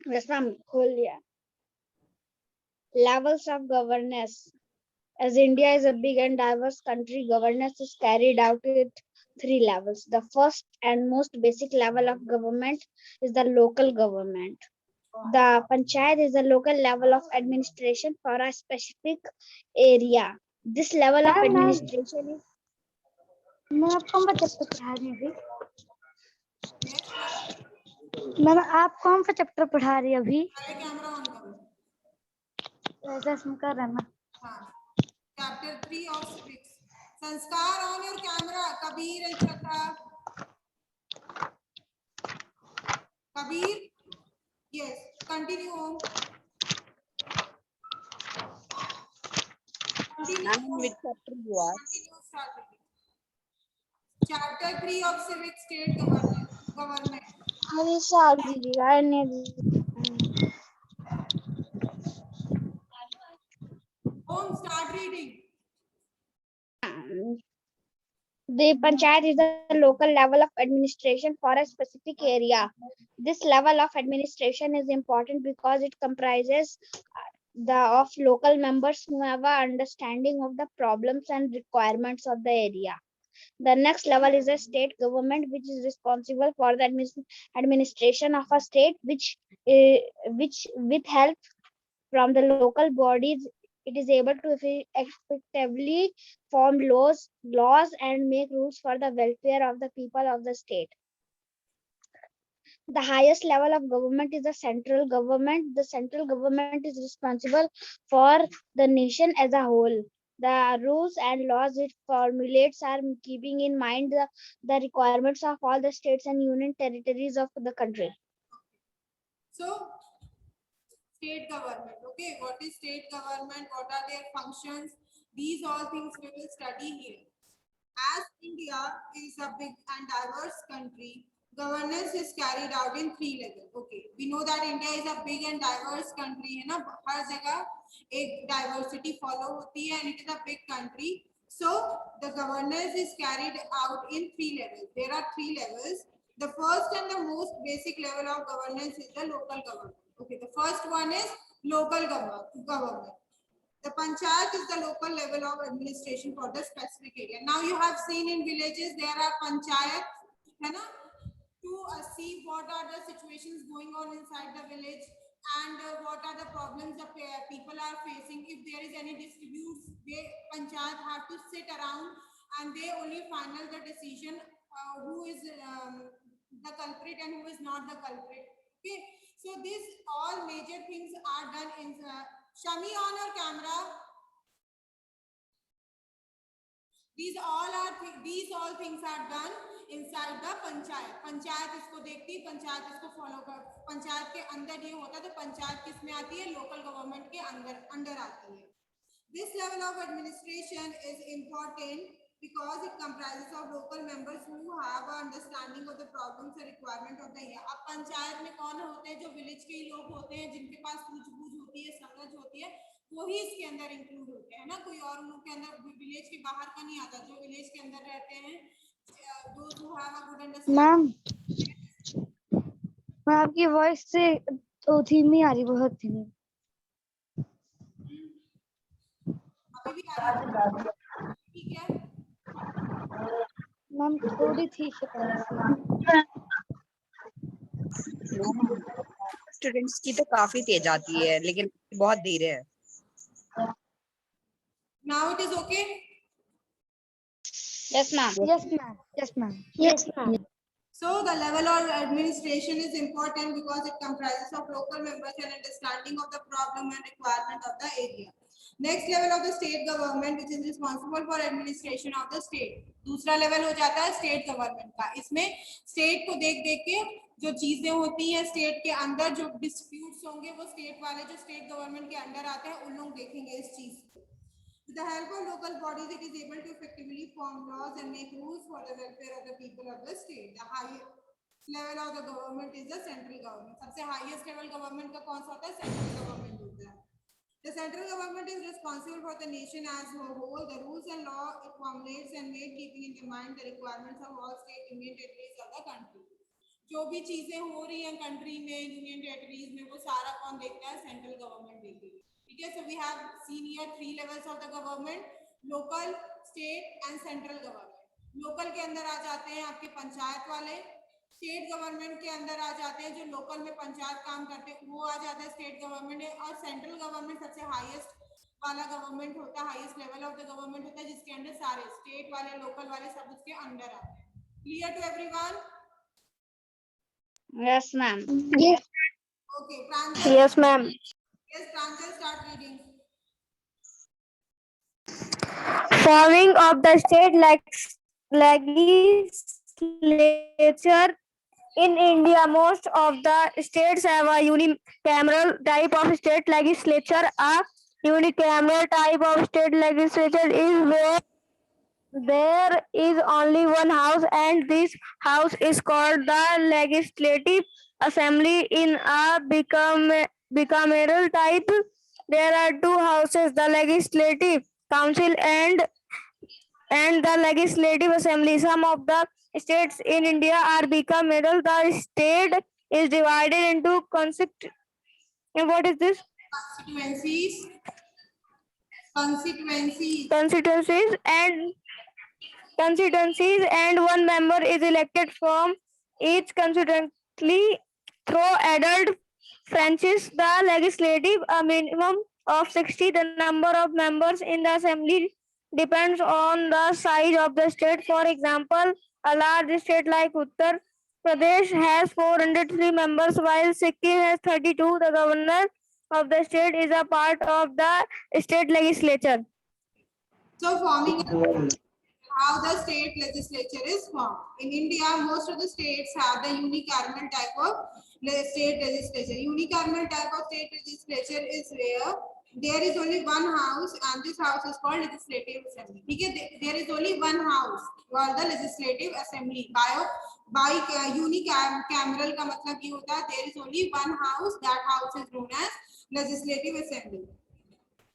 Yes, ma'am. Cool, yeah. Levels of governance. As India is a big and diverse country, governance is carried out at three levels. The first and most basic level of government is the local government. The panchayat is the local level of administration for a specific area. This level of administration is मैं आप कौन सा chapter पढ़ा रही हैं Yes, what? अभी ma'am आप कौन सा चैप्टर पढ़ा रही हैं अभी अरे कैमरा ऑन करो। ऐसा सुन कर रहना हाँ, chapter 3 of civics. संस्कार on your camera. Kabir and Shraddha. Kabir. Yes. Continue on. Continue. Ma'am, in which chapter you are? Continue. Start reading. Chapter 3 of civic state government. Anisha didi, I need Home, start reading. the panchayat is the local level of administration for a specific area. This level of administration is important because it comprises of local members who have an understanding of the problems and requirements of the area. The next level is a state government, which is responsible for the administration of a state, which with help from the local bodies, it is able to effectively form laws and make rules for the welfare of the people of the state. The highest level of government is the central government. The central government is responsible for the nation as a whole. The rules and laws it formulates are keeping in mind the requirements of all the states and union territories of the country. So, state government. Okay, what is state government? What are their functions? These all things we will study here. As India is a big and diverse country, governance is carried out in three levels. Okay, we know that India is a big and diverse country. है ना, हर जगह एक diversity follow होती है, and it is a big country. So the governance is carried out in three levels. There are three levels. The first and the most basic level of governance is the local government. Okay, the first one is local government. The panchayat is the local level of administration for the specific area. Now you have seen in villages there are panchayats, है ना, to see what are the situations going on inside the village and what are the problems the people are facing. If there is any disputes, they panchayat have to sit around and they only final the decision who is the culprit and who is not the culprit. Okay, so these all major things are done in Shami on your camera. These all things are done inside the panchayat. Panchayat इसको देखती है, पंचायत इसको follow कर, पंचायत के अंदर ये होता है, तो पंचायत किस में आती है? लोकल गवर्नमेंट के अंदर आती है. This level of administration is important because it comprises of local members who have an understanding of the problems and requirement of the area. अब पंचायत में कौन होते हैं? जो विलेज के ही लोग होते हैं, जिनके पास सूझबूझ होती है, समझ होती है, वही इसके अंदर इंक्लूड होते हैं ना. कोई और उन लोग के अंदर विलेज के बाहर का नहीं आता. जो विलेज के अंदर रहते हैं, those who have a good understanding. Ma'am आपकी वॉइस से तो धीमी आ रही, बहुत धीमी. अभी भी आ रही है? ठीक है. मैम थोड़ी ठीक है. स्टूडेंट्स की तो काफी तेज आती है, लेकिन बहुत धीरे है. Now it is okay. Yes, ma'am. Yes, ma'am. Yes, ma'am. Yes, ma'am. So the level of administration is important because it comprises of local members and understanding of the problem and requirement of the area. Next level of the state government, which is responsible for administration of the state. दूसरा level हो जाता है state government का. इसमें state को देख के जो चीजें होती हैं स्टेट के अंदर, जो डिस्प्यूट्स होंगे, वो स्टेट वाले जो स्टेट गवर्नमेंट के अंडर आते हैं उन लोग देखेंगे इस चीज को. With the help of local bodies, it is able to effectively form laws and make rules for the welfare of the people of the state. The highest level of the government is the central government. सबसे highest level government का कौन सा होता है? Central government होता है. The central government is responsible for the nation as a whole. The rules and law it formulates and made keeping in mind the requirements of all state union territories of the country. जो भी चीजें हो रही हैं country में, union territories में, वो सारा कौन देखता है? सेंट्रल गवर्नमेंट देखती है। ठीक है, so we have seen here 3 levels of the government, local, state and central government. Local के अंदर आ जाते हैं आपके पंचायत वाले, स्टेट गवर्नमेंट के अंदर आ जाते हैं जो लोकल में पंचायत काम करते हैं, वो आ जाता है स्टेट गवर्नमेंट में, और सेंट्रल गवर्नमेंट सबसे हाईएस्ट वाला गवर्नमेंट होता है, highest level of the government होता है, जिसके अंदर सारे स्टेट वाले, लोकल वाले सब उसके अंडर आते हैं। Clear to everyone? Yes, ma'am. Yes. Okay, Pranjal. Yes, ma'am. Yes, Pranjal, start reading. Forming of the state legislature in India, most of the states have a unicameral type of state legislature. A unicameral type of state legislature is where there is only one house, and this house is called the Legislative Assembly. In a bicameral type, there are two houses, the Legislative Council and the Legislative Assembly. Some of the states in India are bicameral. The state is divided into and what is this? Constituencies. Constituencies, and one member is elected from each constituency through adult franchise. The legislative, a minimum of 60. The number of members in the assembly depends on the size of the state. For example, a large state like Uttar Pradesh has 403 members, while Sikkim has 32. The governor of the state is a part of the state legislature. So forming how the state legislature is formed. In India, most of the states have the unicameral type of state legislature. Unicameral type of state legislature is where there is only one house, and this house is called legislative assembly. Okay? There is only one house called the legislative assembly. By unicameral का मतलब ये होता है there is only one house. That house is known as legislative assembly.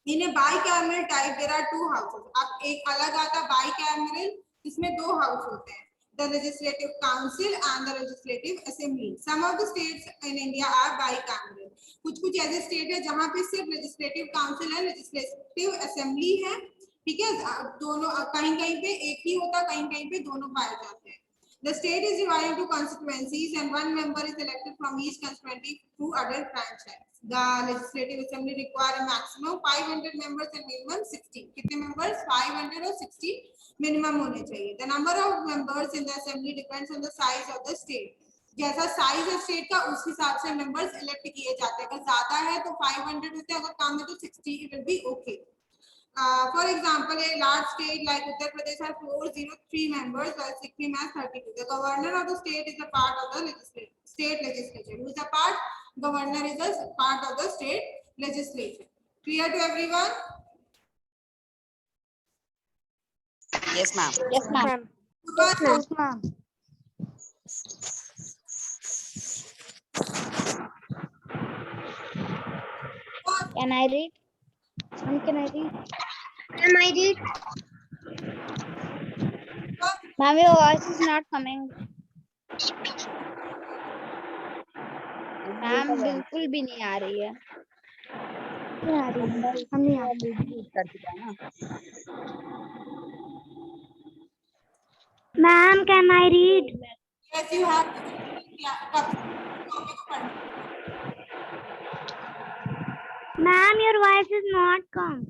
In a bicameral type, there are two houses. अब एक अलग आता bicameral, इसमें दो हाउस होते हैं, the legislative council and the legislative assembly. Some of the states in India are bicameral. कुछ ऐसे स्टेट है जहाँ पे सिर्फ legislative council है, legislative assembly है, ठीक है, दोनों कहीं पे एक ही होता, कहीं पे दोनों पाए जाते हैं. The state is divided into constituencies, and one member is elected from each constituency through adult franchise. The legislative assembly require a maximum 500 members and minimum 60. कितने members? 500 और 60 minimum होने चाहिए. The number of members in the assembly depends on the size of the state. जैसा size है state का, उस हिसाब से members elect किए जाते हैं. अगर ज़्यादा है तो 500 होते हैं, अगर कम है तो 60. It will be okay. For example, a large state like Uttar Pradesh has 403 members, while Sikkim has 32. The governor of the state is a part of the state legislature. Who is a part? Governor is a part of the state legislature. Clear to everyone? Yes, ma'am. Yes, ma'am. Yes, ma'am. Can I read? Can I read? Ma'am, your voice is not coming. Ma'am बिल्कुल भी नहीं आ रही है. नहीं आ रही है. हम नहीं आ रही. कर दिया ना. Ma'am, can I read? Yes, you have. Ma'am, your voice is not come.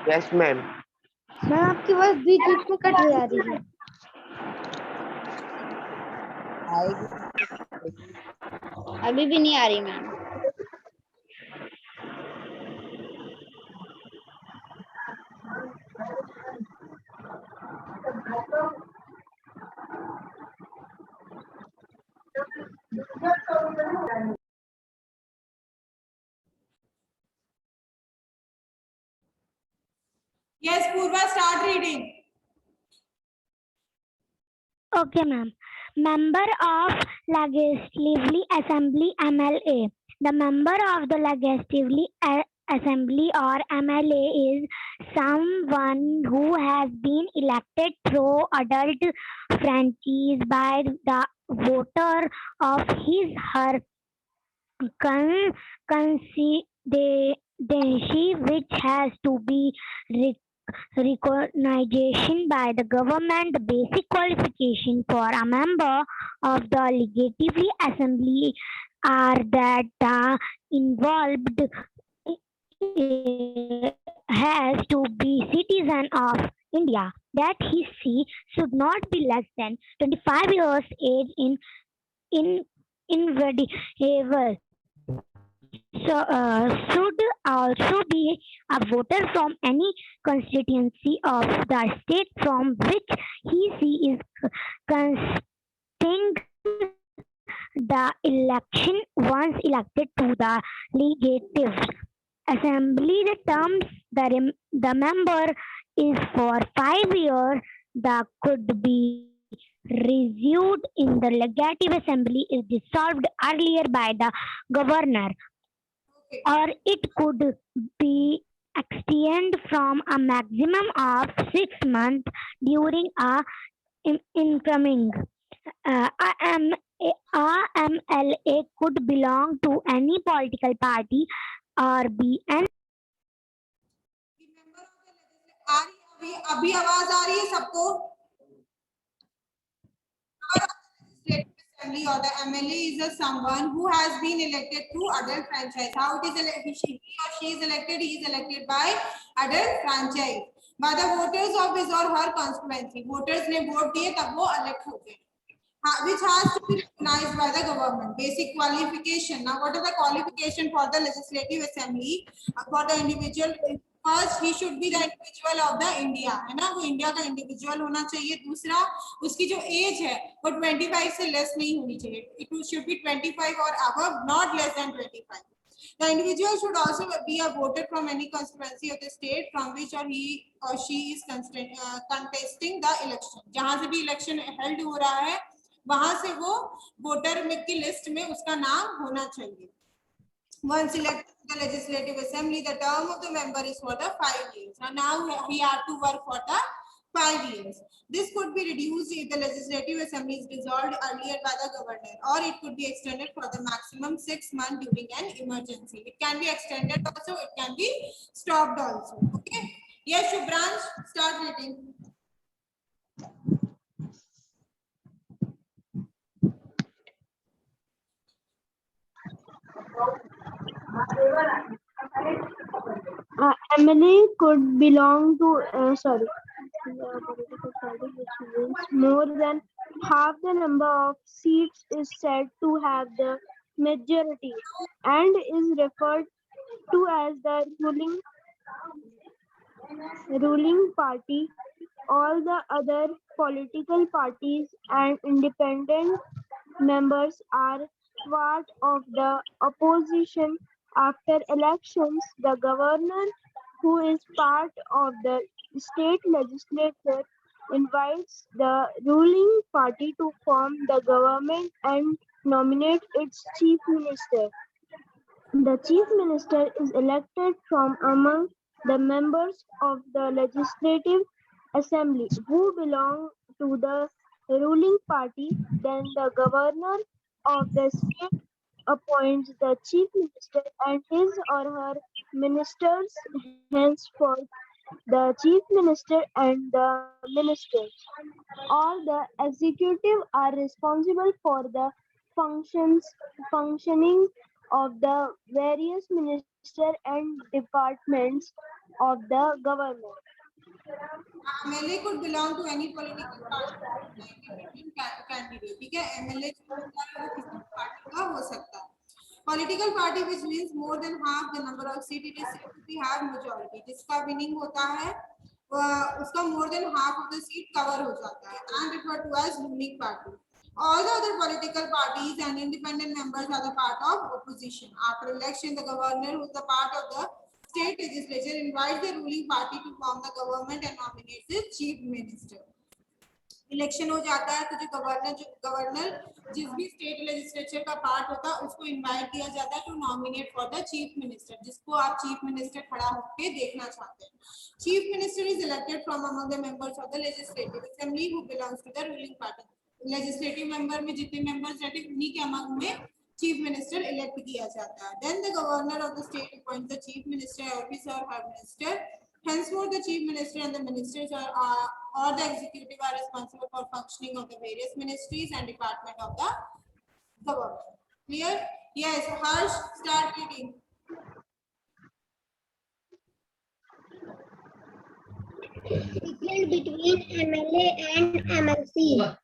Yes, ma'am. Ma'am आपकी वॉइस बीच बीच में कट जा रही है. अभी भी नहीं आ रही ma'am. Yes, Purva, start reading. Okay, ma'am. Member of Legislative Assembly MLA. The member of the Legislative Assembly or MLA is someone who has been elected through adult franchise by the voter of his her constituency, which has to be recognition by the government. The basic qualification for a member of the Legislative Assembly are that the involved has to be citizen of India, that his C should not be less than 25 years age in invaluable. So should also be a voter from any constituency of the state from which he is contesting the election once elected to the legislative assembly. The terms the member is for 5 years. The could be reviewed in the legislative assembly is dissolved earlier by the governor, Okay. or it could be extended from a maximum of 6 months during a incoming. AM, AMLA could belong to any political party or be an The member of the legislative आ रही अभी आवाज आ रही है सबको? Legislative assembly or the MLA is a someone who has been elected through adult franchise. How it is he or she is elected? He is elected by adult franchise by the voters of his or her constituency. Voters ने vote दिए तब वो elect होते हैं. Which has to be recognized by the government. Basic qualification. Now, what are the qualification for the legislative assembly? For the individual, first he should be the individual of the India, है ना? वो India का individual होना चाहिए. दूसरा, उसकी जो as है वो 25 से लेस नहीं होनी चाहिए. It should be 25 or above, not less than 25. The individual should also be a voter from any constituency of the state from which or he or she is contesting the election. जहाँ से भी election held हो रहा है वहां से वो voter की लिस्ट में उसका नाम होना चाहिए. Once elected to the legislative assembly, the term of the member is for the 5 years. And now he have to work for the 5 years. This could be reduced if the legislative assembly is dissolved earlier by the governor, or it could be extended for the maximum 6 months during an emergency. It can be extended also, it can be stopped also. Okay. Yes, Shubhransh, start reading. MLA could belong to the political party which wins more than half the number of seats is said to have the majority and is referred to as the ruling party. All the other political parties and independent members are part of the opposition. After elections, the governor, who is part of the state legislature, invites the ruling party to form the government and nominate its chief minister. The chief minister is elected from among the members of the legislative assembly who belong to the ruling party. Then the governor of the state appoints the chief minister and his or her ministers. Henceforth, the chief minister and the ministers or the executive are responsible for the functioning of the various ministers and departments of the government. MLA could belong to any political party, independent candidate. ठीक है, MLA जो होता है वो किसी party का हो सकता है. Political party which wins more than half the number of seats, it is said to be have majority. जिसका winning होता है उसका more than half of the seat cover हो जाता है and referred to as ruling party. All the other political parties and independent members are the part of opposition. After election, the governor, who is the part of the state legislature, invites the ruling party to form the government and nominates the chief minister. Election हो जाता है तो जो governor जिस भी state legislature का part होता है उसको इनवाइट किया जाता है to nominate for the chief minister, जिसको आप चीफ मिनिस्टर खड़ा होकर देखना चाहते हैं. Chief minister is elected from among the members of the legislative assembly who belongs to the ruling party. Legislative member में जितने मेंबर्स रहते हैं उन्हीं के अमंग में चीफ मिनिस्टर इलेक्ट किया जाता है. Then the governor of the state appoint the chief minister और हिज और her minister. Henceforth, the chief minister and the ministers or the executive are responsible for functioning of the various ministries and department of the government. Clear? Yes. Harsh, start reading. Difference between MLA and MLC.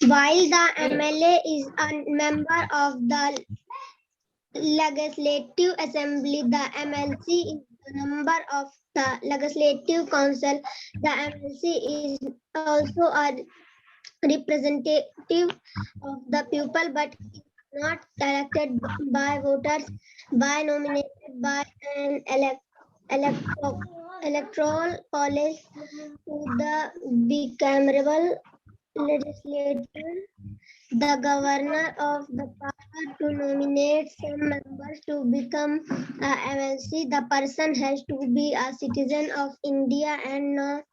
While the MLA is a member of the Legislative Assembly, the MLC is a member of the Legislative Council. The MLC is also a representative of the people, but is not elected by voters, by nominated by an electoral college to the bicameral legislature. The governor of the power to nominate some members to become a MLC. The person has to be a citizen of India and not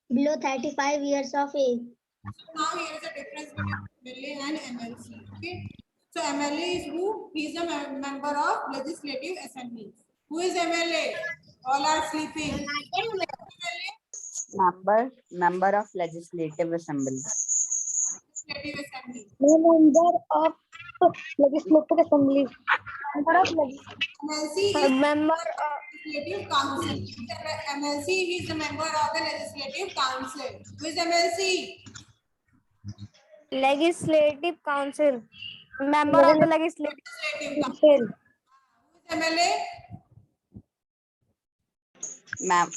below 35 years of age. So now here is the difference between MLA and MLC. Okay. So MLA is who? He is a member of Legislative Assembly. Who is MLA? All are sleeping. MLA? Member of Legislative Assembly. Legislative Assembly. Member of Legislative Assembly. MLC is Member of Legislative Council. MLC he is a member of the Legislative Council. Who is MLC? Legislative Council. Member of the Legislative Legislative Council. Council. Who is MLA? Ma'am,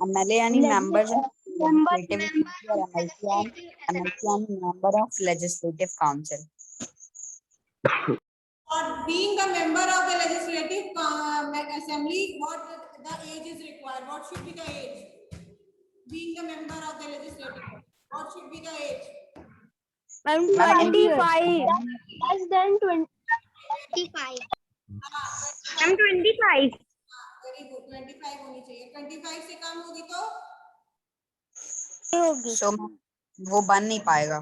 MLA and members of Legislative Assembly or MLC and member of Legislative Council. Or being a member of the Legislative Assembly, what the age is required? What should be the age? Being a member of the Legislative, what should be the age? 25. Less than 25. I'm 25. Very good. 25 होनी चाहिए. 25 से कम होगी तो So वो बन नहीं पाएगा.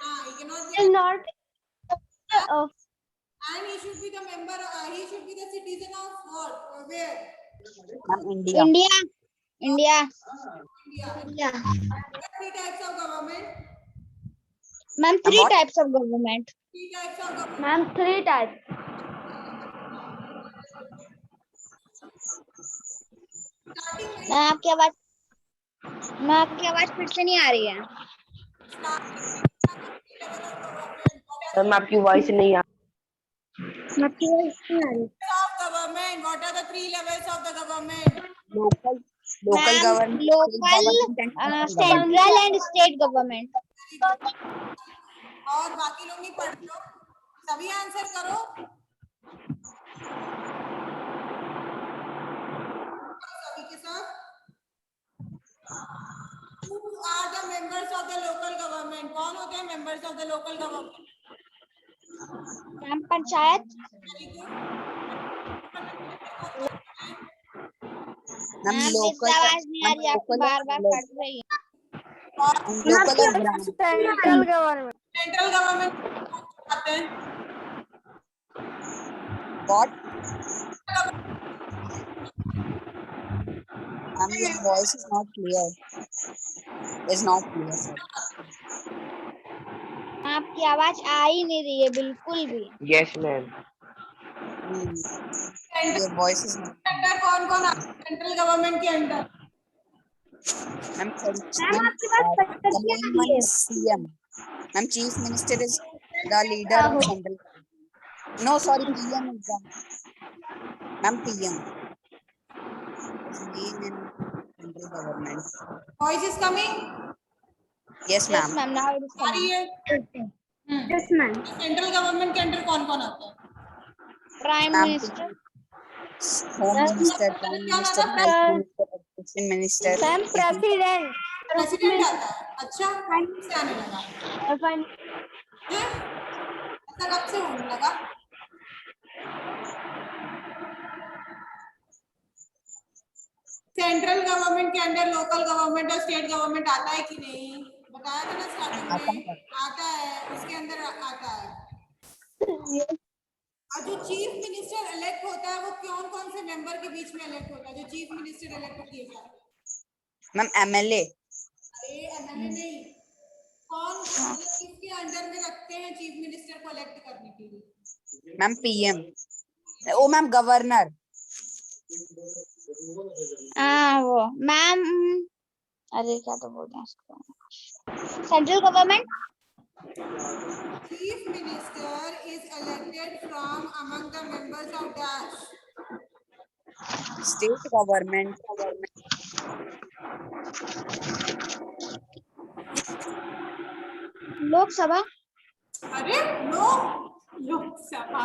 हाँ, you cannot be. Is not And he should be the member. He should be the citizen of what? Where? Ma'am, India. India. India. India. yeah. There are three types of government. Ma'am, three What? types of government. Three types of government. Ma'am, 3 types. Starting with ma'am आपकी आवाज फिर से नहीं आ रही है. Ma'am आपकी voice नहीं आ of government. What are the three levels of the government? Local Ma'am, government. local, central and state government. और बाकी लोग नहीं पढ़ लो. सभी आंसर करो. सभी के साथ. Who are the members of the local government? कौन होते हैं members of the local government? Ma'am panchayat. Very good. Ma'am ma'am local इसकी आवाज नहीं आ रही, आपकी बार-बार कट रही है. लोकल और ग्राम. Central government. Central government आते हैं. What? Ma'am, your voice is not clear. Is not clear, sir. आपकी आवाज आ ही नहीं रही है बिल्कुल भी. Yes ma'am. Your voice is not. Under कौन कौन आता है सेंट्रल गवर्नमेंट के under? Ma'am, the main one is CM. Ma'am, Chief Minister is the leader of central. No, sorry, PM is the. Ma'am, PM is main in central government. Voice is coming. Yes, Yes ma'am. ma'am, now it is आ रही coming. है. Yes, ma'am. Central government के under कौन कौन आता है? Prime Ma'am, Minister. Home Minister, Prime Minister, Health Minister, Education Minister. Ma'am, President. President आता है. अच्छा, से आने लगा है? ऐसा कब से होने लगा? सेंट्रल गवर्नमेंट के अंडर लोकल गवर्नमेंट और स्टेट गवर्नमेंट आता है कि नहीं? बताया था ना स्टार्टिंग आता में, है। आता है, उसके अंदर आता है। और जो चीफ मिनिस्टर इलेक्ट होता है वो कौन कौन से मेंबर के बीच में इलेक्ट होता है, जो चीफ मिनिस्टर इलेक्ट किए जाते हैं? Ma'am MLA. अरे एमएलए नहीं, कौन मतलब किसके अंडर में रखते हैं चीफ मिनिस्टर को इलेक्ट करने के लिए? Ma'am PM. Oh ma'am governor. वो मैम, अरे क्या तो बोलते हैं इसको, central government. Chief Minister is elected from among the members of Dash. State government. Lok Sabha. अरे no, Lok Sabha.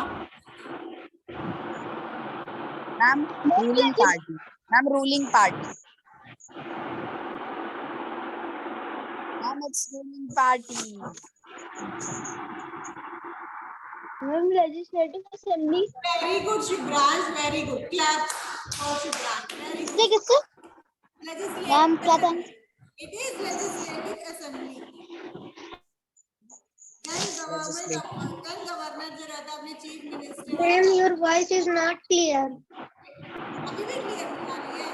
Ma'am ruling party. Ma'am ruling party. Ma'am it's ruling party. Ma'am legislative assembly. Very good, Shubhransh. Very good. Clap for Shubhransh. Very किससे good. किससे? Ma'am Legislative क्या था? Assembly. It is Legislative Assembly. Then governor जो रहता है अपने chief minister. Ma'am, your voice is not clear. अभी भी क्लियर नहीं आ रही है?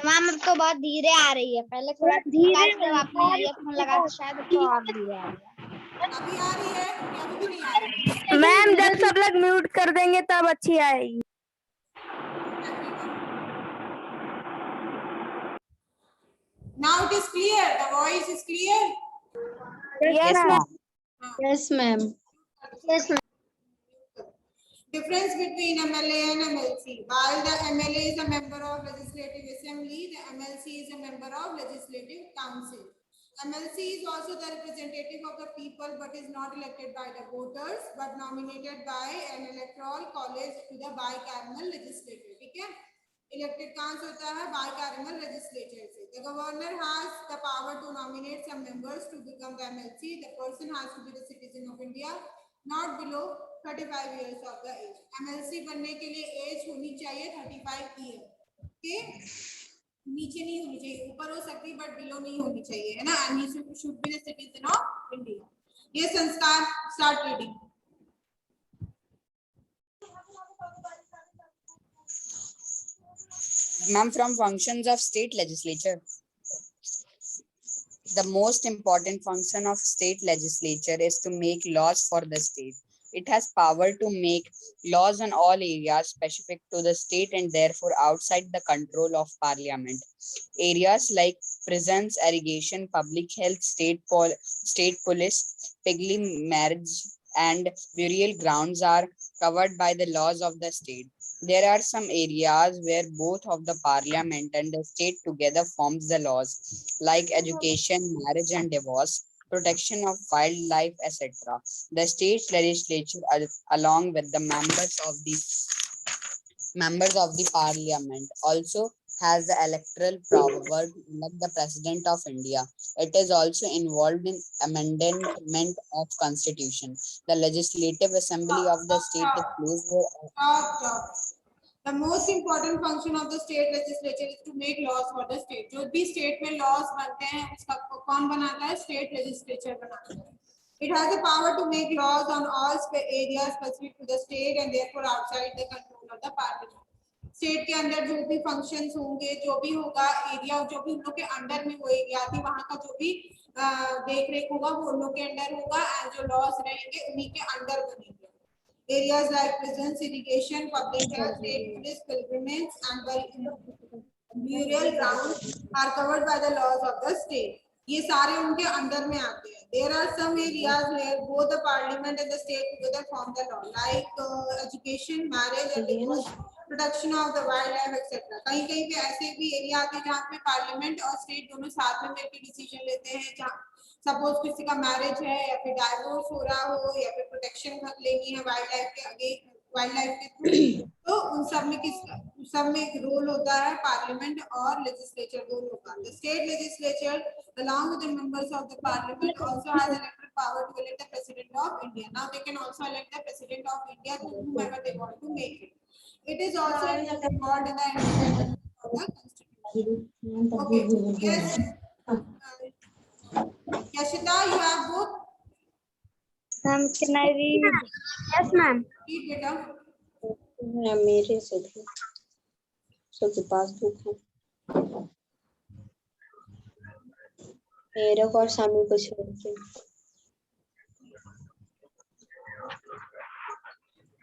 मैम अब तो बहुत धीरे आ रही है, पहले थोड़ा ठीक आ रही थी, अब आपने ईयरफोन लगा तो शायद अब तो और धीरे आ रही है। अभी आ रही है या अभी भी नहीं आ रही है? मैम जब सब लोग म्यूट कर देंगे तब अच्छी आएगी। Now it is clear. The voice is clear. Yes ma'am. Yes, ma'am. Yes, ma'am. Difference between MLA and MLC. While the MLA is a member of Legislative Assembly, the MLC is a member of Legislative Council. MLC is also the representative of the people but is not elected by the voters but nominated by an electoral college to the bicameral legislature. ठीक है? Elected कहाँ से होता है? Bicameral legislature से. The governor has the power to nominate some members to become the MLC. The person has to be the citizen of India, not below 35 years of the age. MLC बनने के लिए as होनी चाहिए 35 year के नीचे नहीं होनी चाहिए, ऊपर हो सकती है बट बिलो नहीं होनी चाहिए, है ना? And he should be the citizen of India. ये संस्कार start reading. Ma'am, from functions of state legislature. The most important function of state legislature is to make laws for the state. It has power to make laws on all areas specific to the state and therefore outside the control of parliament. Areas like prisons, irrigation, public health, state police, piggy marriage, and burial grounds are covered by the laws of the state. There are some areas where both of the parliament and the state together forms the laws, like education, marriage and divorce, protection of wildlife, etc. The state legislature, along with the members of the parliament, also has the electoral power to elect the president of India. It is also involved in amendment of constitution. The legislative assembly of the state is placed where Stop. The most important function of the state legislature is to make laws for the state. जो भी state में laws बनते हैं उसका कौन बनाता है? State legislature बनाता है. It has the power to make laws on all areas specific to the state and therefore outside the control of the parliament. State के अंदर जो भी फंक्शंस होंगे, जो भी होगा, एरिया जो भी उन लोग के अंडर में वो एरिया थी, वहां का जो भी देख रेख होगा वो उन लोग के अंडर होगा एंड जो लॉस रहेंगे उन्हीं के अंडर बनेंगे. Areas like prisons, irrigation, public health, state police, pilgrimage, and burial grounds are covered by the laws of the state. ये सारे उनके अंडर में आते हैं. There are some areas where both the parliament and the state together form the law, like education, marriage, and divorce, protection of the wildlife, etc. कहीं कहीं पे ऐसे भी एरिया आते हैं जहाँ पे पार्लियामेंट और स्टेट दोनों साथ में मिलकर डिसीजन लेते हैं. जहाँ सपोज किसी का मैरिज है या फिर डाइवोर्स हो रहा हो या फिर प्रोटेक्शन लेनी है वाइल्ड लाइफ के आगे, वाइल्ड लाइफ के थ्रू, तो उन सब में एक रोल होता है पार्लियामेंट और लेजिस्लेचर दोनों का. The state legislature along with the members of the parliament also has elected power to elect the president of India. Now they can also elect the president of India to whomever they want to make it. It is also involved in the implementation of the constitution. Okay, yes. Yashita, you have both? Ma'am, can I read? Yes, ma'am. Read beta. मेरे से थे सबके पास book है मेरे को और सामने को छोड़ के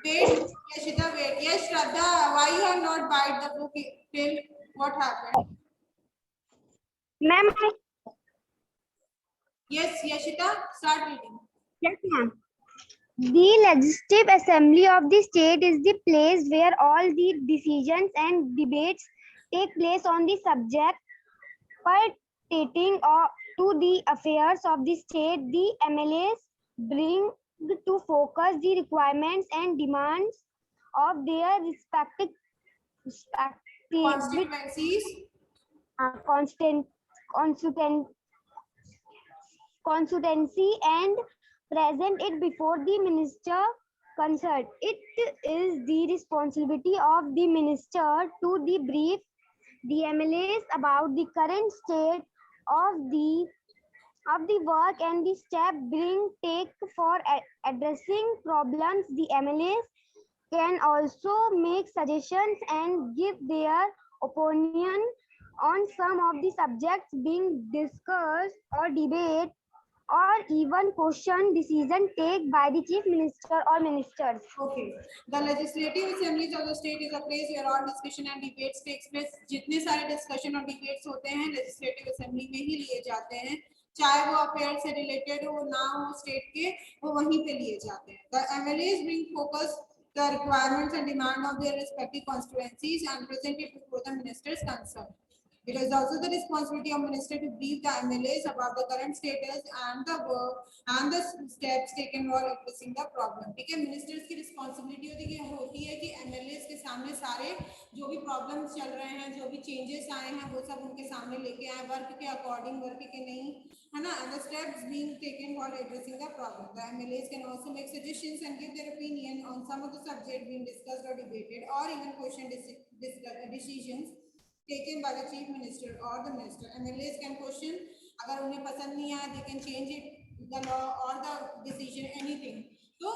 Wait, Yashita, wait. Yes, Shraddha, why you have not bought the book till what happened? Ma'am, Yes, Yashita, start reading. yes, ma'am. The Legislative Assembly of the state is the place where all the decisions and debates take place on the subject pertaining to the affairs of the state. The MLAs bring to focus the requirements and demands of their respective Constituencies. constituency and present it before the minister concerned. It is the responsibility of the minister to debrief the MLAs about the current state of the work and the step being taken for addressing problems. The MLAs can also make suggestions and give their opinion on some of the subjects being discussed or debate or even question decision taken by the chief minister or ministers. Okay. The legislative assemblies of the state is a place where all discussion and debates takes place. जितने सारे discussion और debates होते हैं legislative assembly में ही लिए जाते हैं, चाहे वो affairs से related हो ना हो state के, वो वहीं पे लिए जाते हैं. The MLAs bring focus the requirements and demand of their respective constituencies and present it before the ministers concerned. It is also the responsibility of minister to brief the MLAs about the current status and the work and the steps taken for addressing the problem. ठीक है, ministers की responsibility होती है कि MLAs के सामने सारे जो भी problems चल रहे हैं, जो भी changes आए हैं, वो सब उनके सामने लेके आए, work के according, work के नहीं, है ना, and the steps being taken for addressing the problem. The MLAs can also make suggestions and give their opinion on some of the subject being discussed or debated, or even question decisions taken by the chief minister or the minister. MLAs can question, अगर उन्हें पसंद नहीं आया, they can change it, the law or the decision, anything. So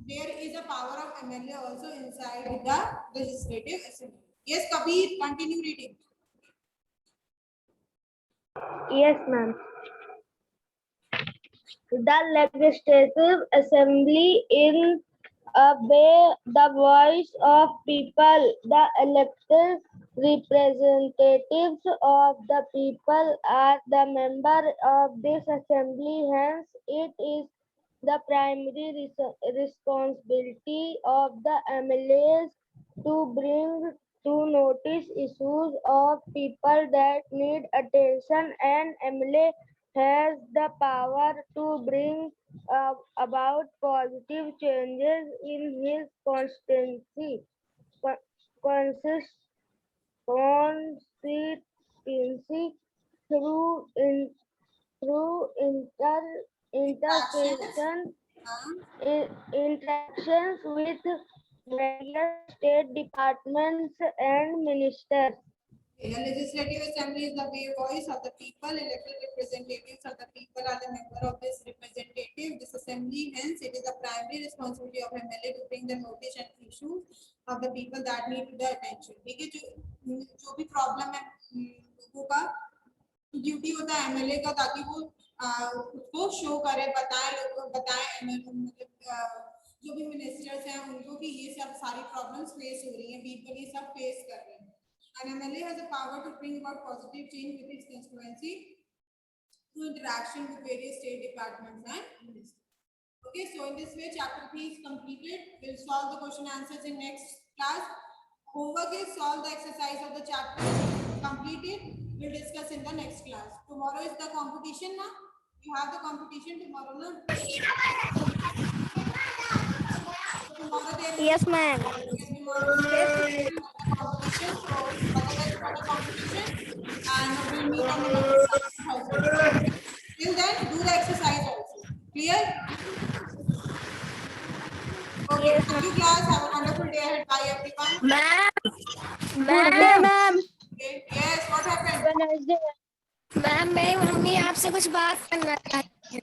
there is a power of MLA also inside the legislative assembly. Yes, Kabir, continue reading. Yes, ma'am. The Legislative Assembly in obey the voice of people. The elected representatives of the people are the member of this assembly. Hence, it is the primary responsibility of the MLAs to bring to notice issues of people that need attention, and MLA has the power to bring about positive changes in his constituency through interactions with various state departments and ministers. The legislative assembly is the voice of the people. Elected representatives of the people are the member of this representative, this assembly. Hence, it is the primary responsibility of MLA to bring the notice and issues of the people that need the attention. ठीक है, जो भी problem है लोगों का duty होता है MLA का, ताकि वो उसको शो करे, बताए लोगों को, बताए जो भी मिनिस्टर्स हैं उनको कि ये सब सारी प्रॉब्लम्स फेस हो रही हैं, people ये सब फेस कर रहे हैं. And MLA has a power to bring about positive change with its constituency through interaction with various state departments and ministers. Okay, so in this way, chapter 3 is completed. We'll solve the question answers in next class. Homework is solve the exercise of the chapter completed. We'll discuss in the next class. Tomorrow is the competition now. You have the competition tomorrow, na? Tomorrow there is Yes, ma'am. competition. So otherwise for the competition, and we'll meet on the next class. Till then, do the exercise also. Clear? Okay, thank you class. Have a wonderful day ahead. Bye everyone. Good day, ma'am. Okay. Yes, what happened? Have a nice day. Ma'am मेरी mummy आपसे कुछ बात करना चाहती है।